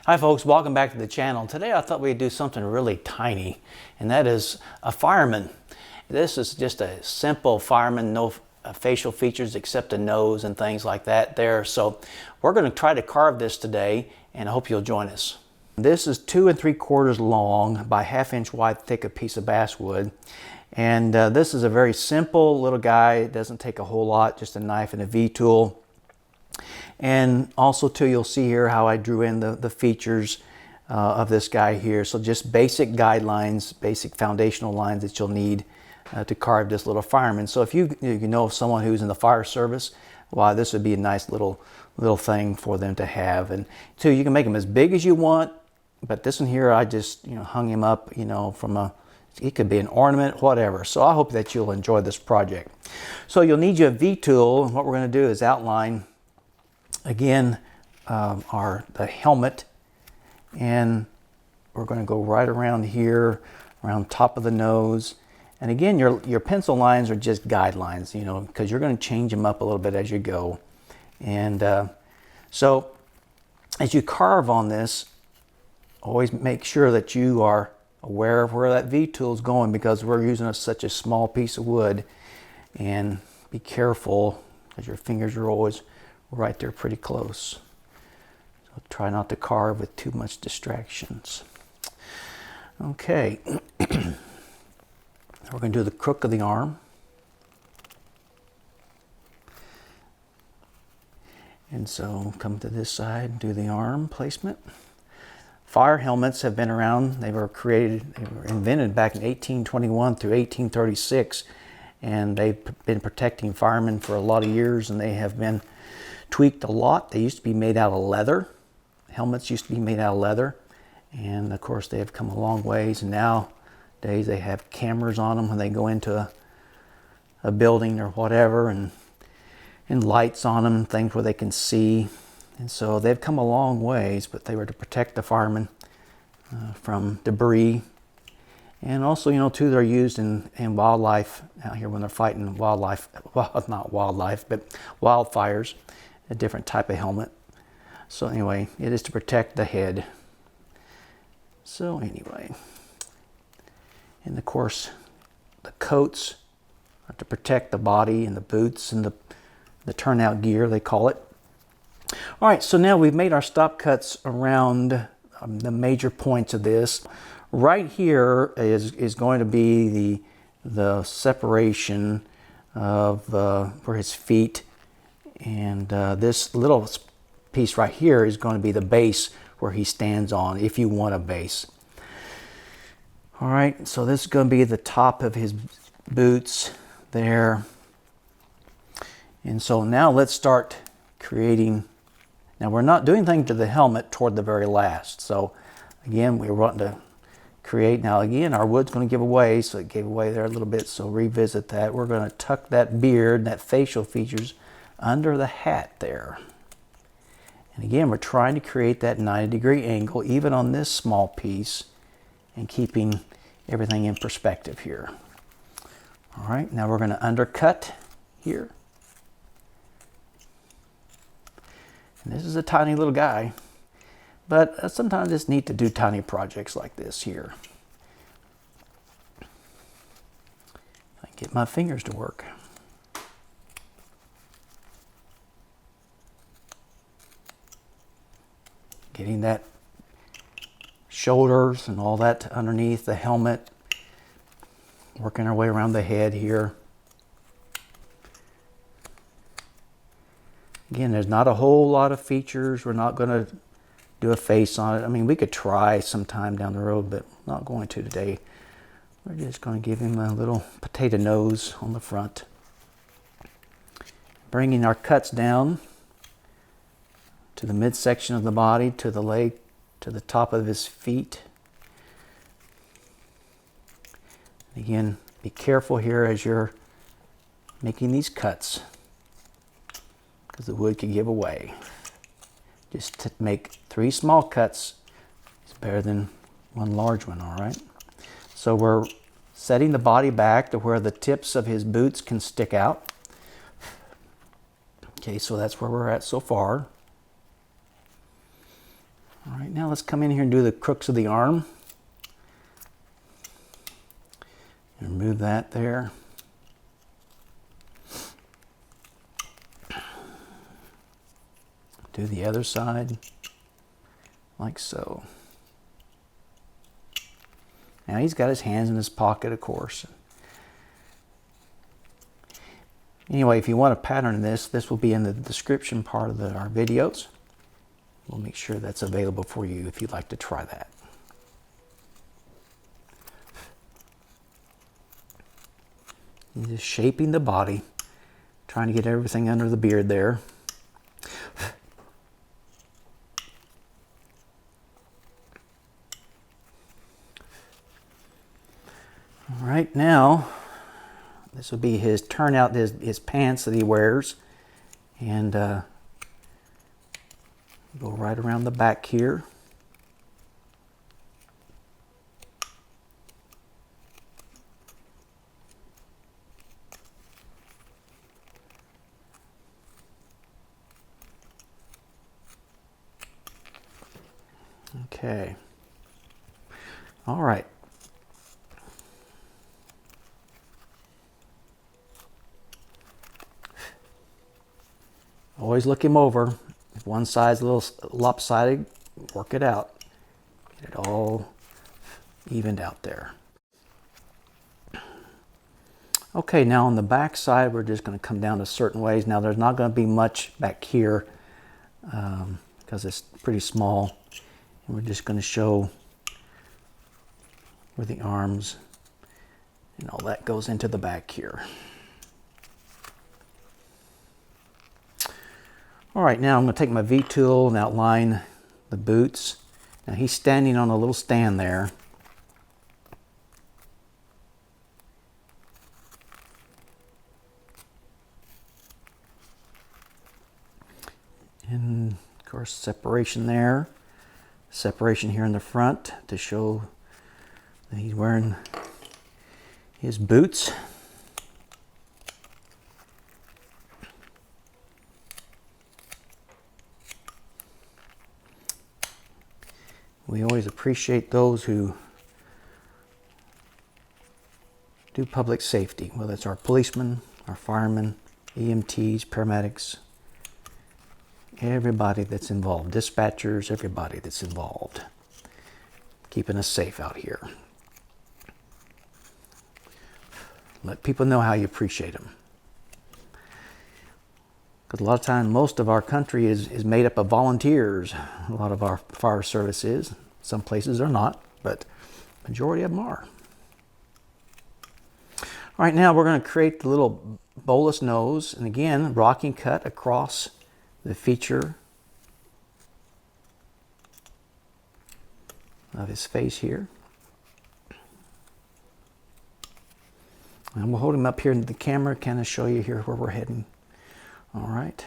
Hi folks, welcome back to the channel. Today I thought we'd do something really tiny, and that is a fireman. This is just a simple fireman, no facial features except a nose and things like that there. So we're going to try to carve this today, and I hope you'll join us. This is 2 3/4 long by 1/2 inch wide thick a piece of basswood. And this is a very simple little guy. It doesn't take a whole lot, just a knife and a V-tool. And also too, you'll see here how I drew in the features of this guy here. So just basic guidelines, basic foundational lines that you'll need to carve this little fireman. So if you know someone who's in the fire service, wow, this would be a nice little thing for them to have. And two, you can make them as big as you want, but this one here, I just hung him up, from a, it could be an ornament, whatever. So I hope that you'll enjoy this project. So you'll need your V-tool, and what we're going to do is outline again the helmet, and we're going to go right around here, around top of the nose. And again, your pencil lines are just guidelines, because you're going to change them up a little bit as you go. And so as you carve on this, always make sure that you are aware of where that V-tool is going, because we're using such a small piece of wood. And be careful, because your fingers are always right there pretty close. So try not to carve with too much distractions. Okay. We're going to do the crook of the arm. And so come to this side and do the arm placement. Fire helmets have been around. They were invented back in 1821 through 1836. And they've been protecting firemen for a lot of years, and they have been tweaked a lot. They used to be made out of leather. Helmets used to be made out of leather. And of course they have come a long ways, and nowadays they have cameras on them when they go into a building or whatever, and lights on them, things where they can see. And so they've come a long ways, but they were to protect the firemen from debris. And also, too, they're used in wildlife out here when they're fighting wildlife, well, not wildlife, but wildfires, a different type of helmet. So anyway, it is to protect the head. So anyway, and of course, the coats are to protect the body, and the boots and the turnout gear, they call it. All right, so now we've made our stop cuts around the major points of this. Right here is going to be the separation of for his feet, and this little piece right here is going to be the base where he stands on, if you want a base. All right, so this is going to be the top of his boots there. And so now let's start creating. Now we're not doing anything to the helmet toward the very last. So again, we're wanting to create. Now again, our wood's going to give away, so it gave away there a little bit, so revisit that. We're going to tuck that beard, that facial features, under the hat there. And again, we're trying to create that 90-degree angle even on this small piece, and keeping everything in perspective here. All right, now we're going to undercut here. And this is a tiny little guy, but sometimes it's neat to do tiny projects like this here. I get my fingers to work. Getting that shoulders and all that underneath the helmet. Working our way around the head here. Again, there's not a whole lot of features. We're not going to do a face on it. I mean, we could try sometime down the road, but not going to today. We're just going to give him a little potato nose on the front. Bringing our cuts down to the midsection of the body, to the leg, to the top of his feet. Again, be careful here as you're making these cuts, because the wood can give away. Just to make 3 small cuts is better than 1 large one, all right? So we're setting the body back to where the tips of his boots can stick out. Okay, so that's where we're at so far. All right, now let's come in here and do the crooks of the arm. Remove that there. Do the other side, like so. Now he's got his hands in his pocket, of course. Anyway, if you want a pattern of this will be in the description part of our videos. We'll make sure that's available for you if you'd like to try that. He's just shaping the body, trying to get everything under the beard there. All right, now this will be his turnout, his pants that he wears, and go right around the back here. Okay. All right. Always look him over. If one side's a little lopsided, work it out. Get it all evened out there. Okay, now on the back side, we're just going to come down a certain ways. Now there's not going to be much back here because it's pretty small. And we're just going to show where the arms and all that goes into the back here. All right, now I'm going to take my V-tool and outline the boots. Now he's standing on a little stand there. And of course, separation there. Separation here in the front to show that he's wearing his boots. We always appreciate those who do public safety, whether it's our policemen, our firemen, EMTs, paramedics, everybody that's involved, dispatchers, everybody that's involved, keeping us safe out here. Let people know how you appreciate them. Because a lot of times, most of our country is made up of volunteers. A lot of our fire service is. Some places are not, but majority of them are. All right, now we're going to create the little bolus nose. And again, rocking cut across the feature of his face here. And we'll hold him up here in the camera, kind of show you here where we're heading. All right,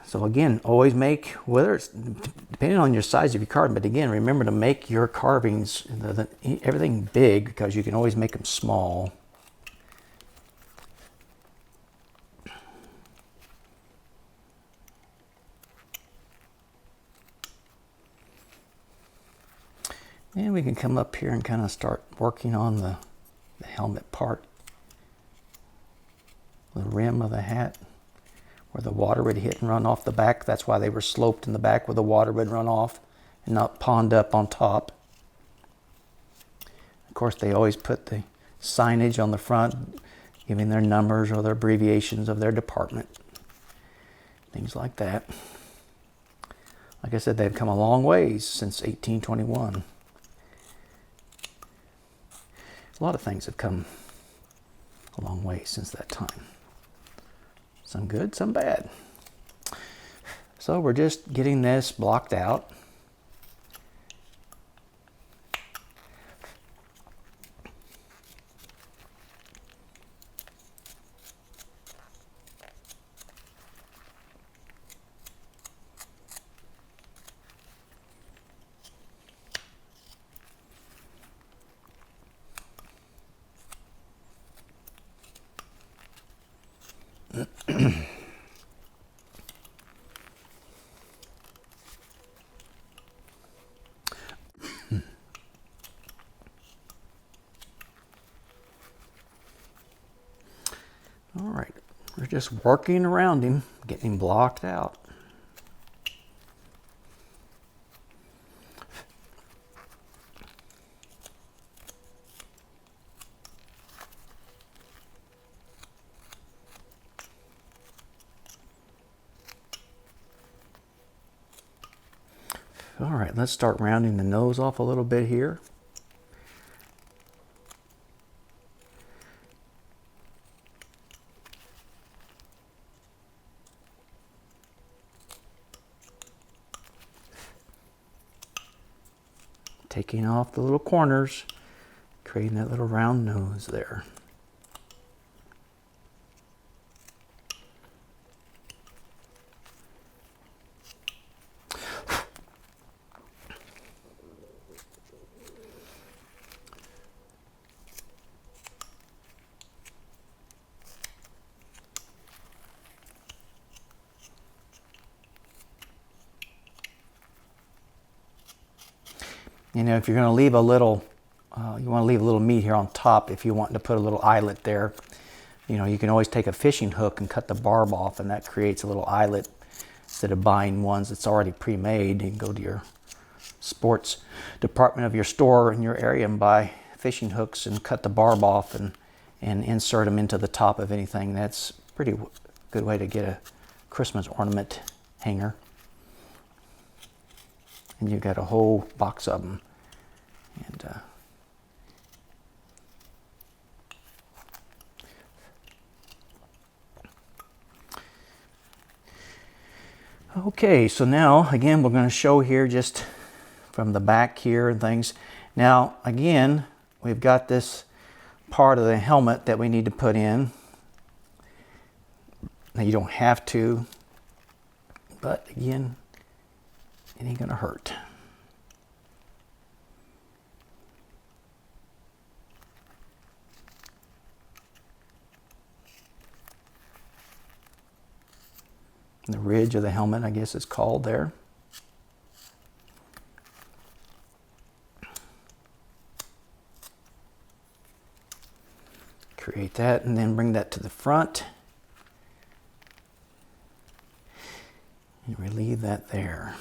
so again, always make, whether it's depending on your size of your carving, but again, remember to make your carvings, everything big, because you can always make them small. And we can come up here and kind of start working on the helmet part. The rim of the hat, where the water would hit and run off the back. That's why they were sloped in the back, where the water would run off and not pond up on top. Of course, they always put the signage on the front, giving their numbers or their abbreviations of their department. Things like that. Like I said, they've come a long ways since 1821. A lot of things have come a long way since that time. Some good, some bad. So we're just getting this blocked out. just working around him, getting him blocked out. All right, let's start rounding the nose off a little bit here. Taking off the little corners, creating that little round nose there. You know, if you're going to leave a little, you want to leave a little meat here on top if you want to put a little eyelet there. You know, you can always take a fishing hook and cut the barb off, and that creates a little eyelet instead of buying ones that's already pre-made. You can go to your sports department of your store in your area and buy fishing hooks and cut the barb off and insert them into the top of anything. That's a pretty good way to get a Christmas ornament hanger. And you've got a whole box of them. And okay, so now again we're going to show here just from the back here and things. Now again, we've got this part of the helmet that we need to put in. Now you don't have to, but again, it ain't gonna hurt. The ridge of the helmet, I guess it's called there. Create that and then bring that to the front. And relieve that there.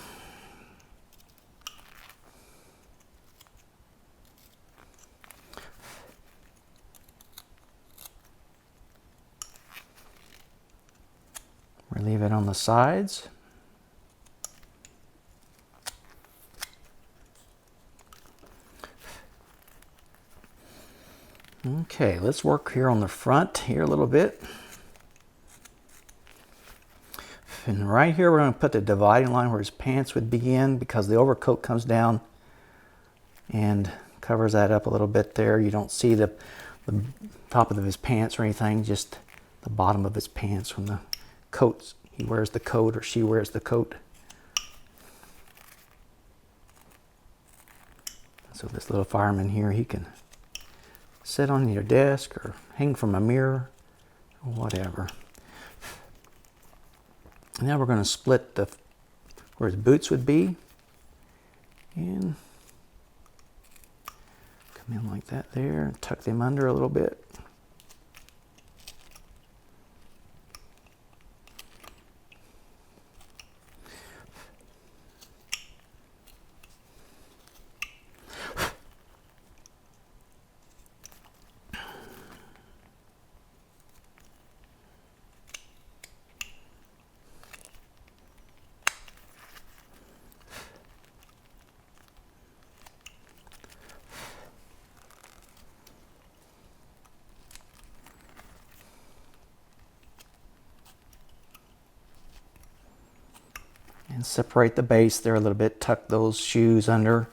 Relieve it on the sides. Okay, let's work here on the front here a little bit. And right here we're going to put the dividing line where his pants would begin, because the overcoat comes down and covers that up a little bit there. You don't see the top of his pants or anything, just the bottom of his pants from the coat. He wears the coat or she wears the coat. So this little fireman here, he can sit on your desk or hang from a mirror or whatever. Now we're going to split where his boots would be, and come in like that there and tuck them under a little bit. And separate the base there a little bit, tuck those shoes under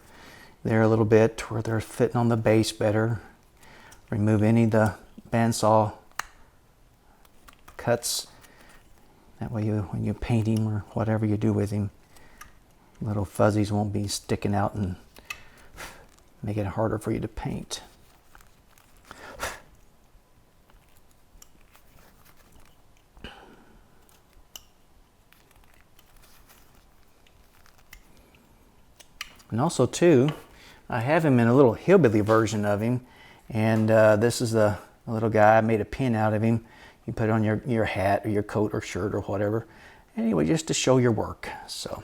there a little bit where they're fitting on the base better. Remove any of the bandsaw cuts. That way when you paint him or whatever you do with him, little fuzzies won't be sticking out and make it harder for you to paint. And also too, I have him in a little hillbilly version of him, and this is a little guy. I made a pin out of him. You put it on your hat or your coat or shirt or whatever. Anyway, just to show your work. So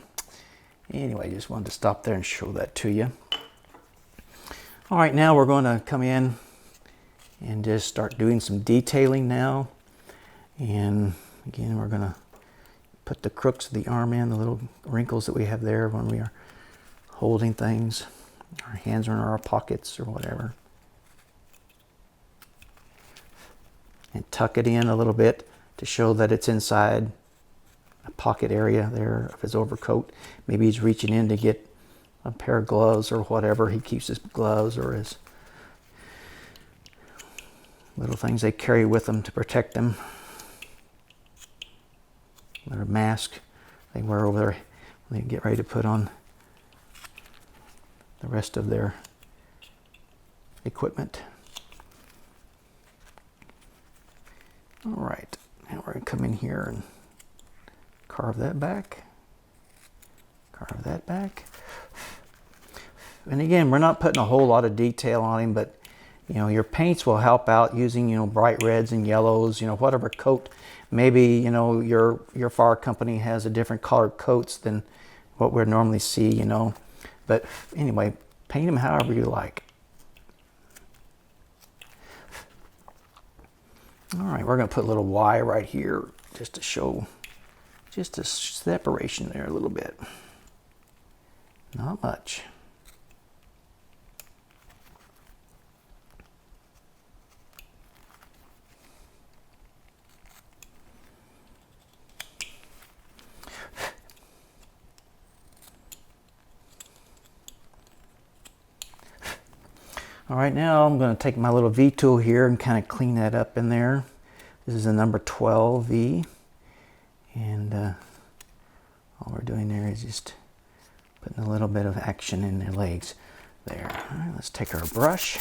anyway, just wanted to stop there and show that to you. All right, now we're going to come in and just start doing some detailing now. And again, we're going to put the crooks of the arm in, the little wrinkles that we have there when we are holding things. Our hands are in our pockets or whatever. And tuck it in a little bit to show that it's inside a pocket area there of his overcoat. Maybe he's reaching in to get a pair of gloves or whatever. He keeps his gloves or his little things they carry with them to protect them. Their mask they wear over there when they get ready to put on the rest of their equipment. All right, now we're going to come in here and carve that back. Carve that back. And again, we're not putting a whole lot of detail on him, but you know, your paints will help out using, you know, bright reds and yellows, you know, whatever coat. Maybe, you know, your fire company has a different colored coats than what we normally see, you know. But anyway, paint them however you like. All right, we're going to put a little Y right here just to show just a separation there a little bit. Not much. All right, now I'm going to take my little V tool here and kind of clean that up in there. This is a number 12 V. And all we're doing there is just putting a little bit of action in their legs there. All right, let's take our brush.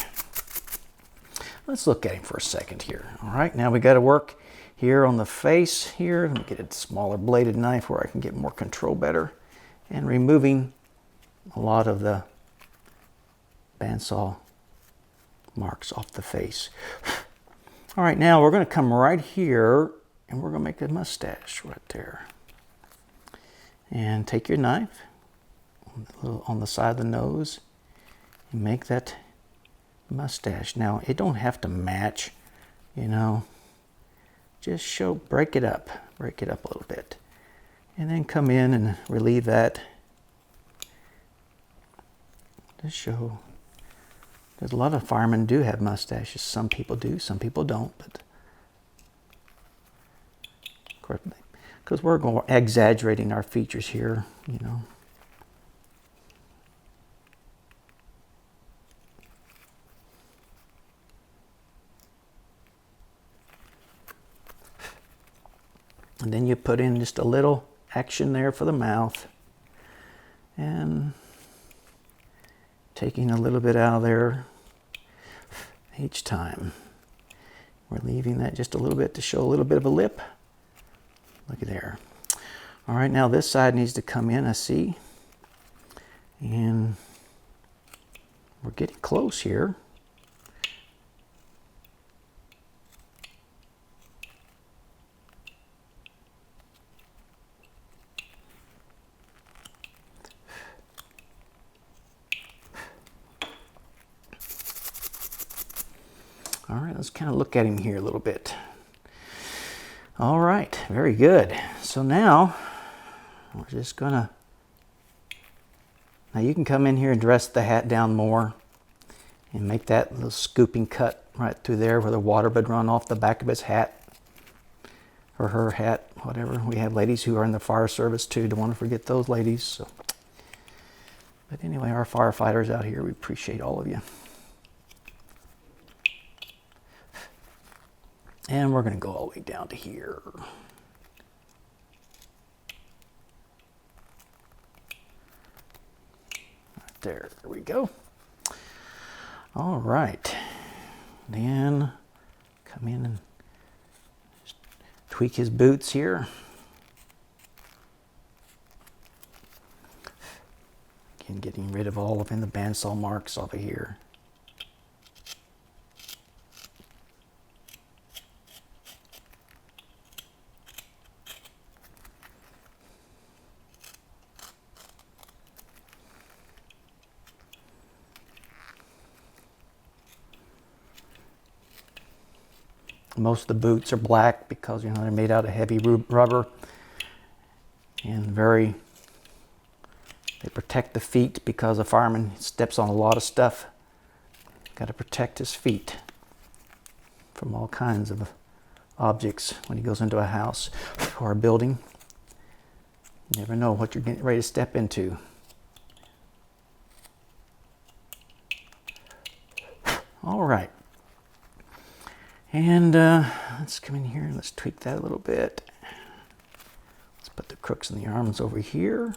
Let's look at him for a second here. All right, now we got to work here on the face here. Let me get a smaller bladed knife where I can get more control better. And removing a lot of the bandsaw marks off the face. All right, now we're going to come right here and we're going to make a mustache right there. And take your knife on the side of the nose and make that mustache. Now, it don't have to match, you know. Just break it up a little bit. And then come in and relieve that. Just show. Because a lot of firemen do have mustaches. Some people do, some people don't. But of course, because we're exaggerating our features here, you know. And then you put in just a little action there for the mouth. And taking a little bit out of there each time. We're leaving that just a little bit to show a little bit of a lip. Look at there. All right, now this side needs to come in, I see. And we're getting close here. All right, let's kind of look at him here a little bit. All right, very good. So now we're just gonna, now you can come in here and dress the hat down more and make that little scooping cut right through there where the water would run off the back of his hat or her hat, whatever. We have ladies who are in the fire service too. Don't want to forget those ladies. So. But anyway, our firefighters out here, we appreciate all of you. And we're going to go all the way down to here. Right there we go. All right. Then come in and just tweak his boots here. Again, getting rid of all of the bandsaw marks off of here. Most of the boots are black because, you know, they're made out of heavy rubber, and they protect the feet because a fireman steps on a lot of stuff. Got to protect his feet from all kinds of objects when he goes into a house or a building. You never know what you're getting ready to step into. All right. And let's come in here and let's tweak that a little bit. Let's put the crooks and the arms over here.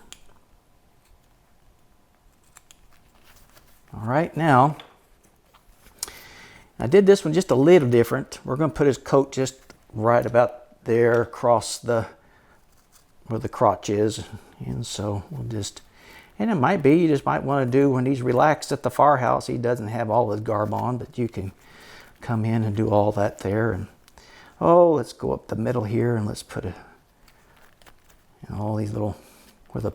All right, now, I did this one just a little different. We're going to put his coat just right about there across where the crotch is. And so we'll just, and it might be you just might want to do when he's relaxed at the firehouse, he doesn't have all his garb on, but you can come in and do all that there. And oh, let's go up the middle here and let's put all these little, where the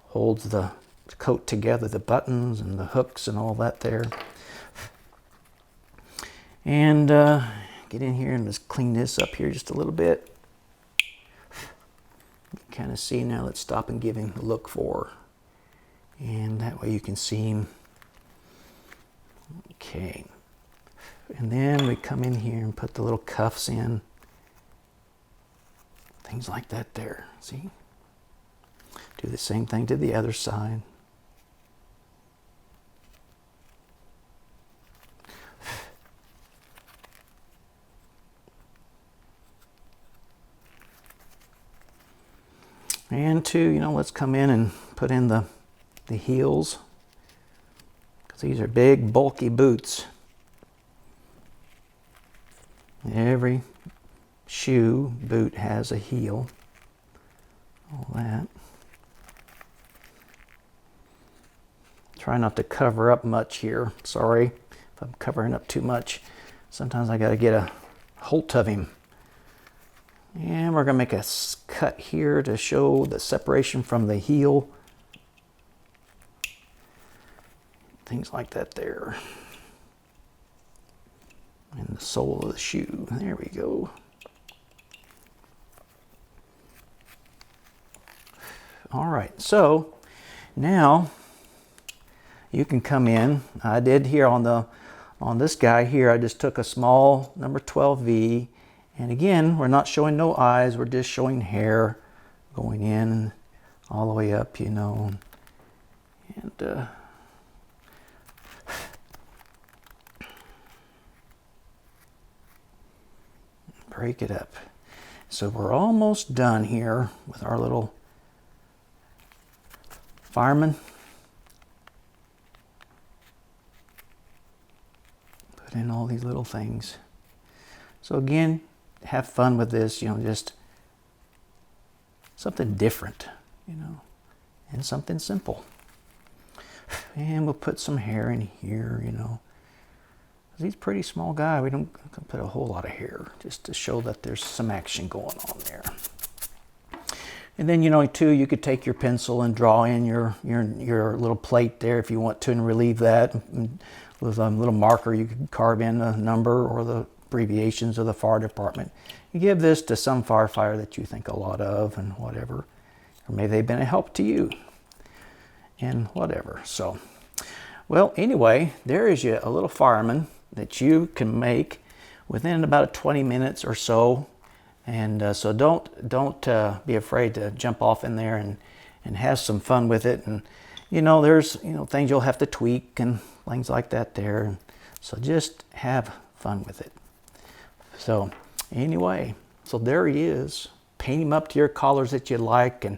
holds the coat together, the buttons and the hooks and all that there. And get in here and let's clean this up here just a little bit. You kind of see now, let's stop and give him a look for. And that way you can see him. Okay. And then we come in here and put the little cuffs in. Things like that there, see? Do the same thing to the other side. And let's come in and put in the heels, because these are big, bulky boots. Every boot has a heel. All that. Try not to cover up much here. Sorry if I'm covering up too much. Sometimes I got to get a hold of him. And we're going to make a cut here to show the separation from the heel. Things like that there. And the sole of the shoe. There we go. All right, so now you can come in. I did here on this guy here, I just took a small number 12V. And again, we're not showing no eyes, we're just showing hair going in all the way up, And break it up. So we're almost done here with our little fireman. Put in all these little things. So again, have fun with this, just something different, and something simple. And we'll put some hair in here, He's a pretty small guy. We don't put a whole lot of hair, just to show that there's some action going on there. And then, too, you could take your pencil and draw in your little plate there if you want to, and relieve that. And with a little marker, you could carve in a number or the abbreviations of the fire department. You give this to some firefighter that you think a lot of and whatever. Or maybe they've been a help to you and whatever. So, well, anyway, there is a little fireman that you can make within about 20 minutes or so. And so don't be afraid to jump off in there and have some fun with it. And there's things you'll have to tweak and things like that there. And so just have fun with it. So anyway, so there he is. Paint him up to your colors that you like, and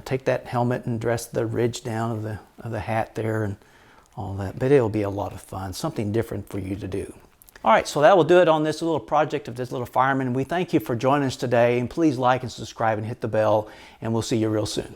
take that helmet and dress the ridge down of the hat there and all that. But it'll be a lot of fun, something different for you to do. All right, so that will do it on this little project of this little fireman. We thank you for joining us today, and please like and subscribe and hit the bell, and we'll see you real soon.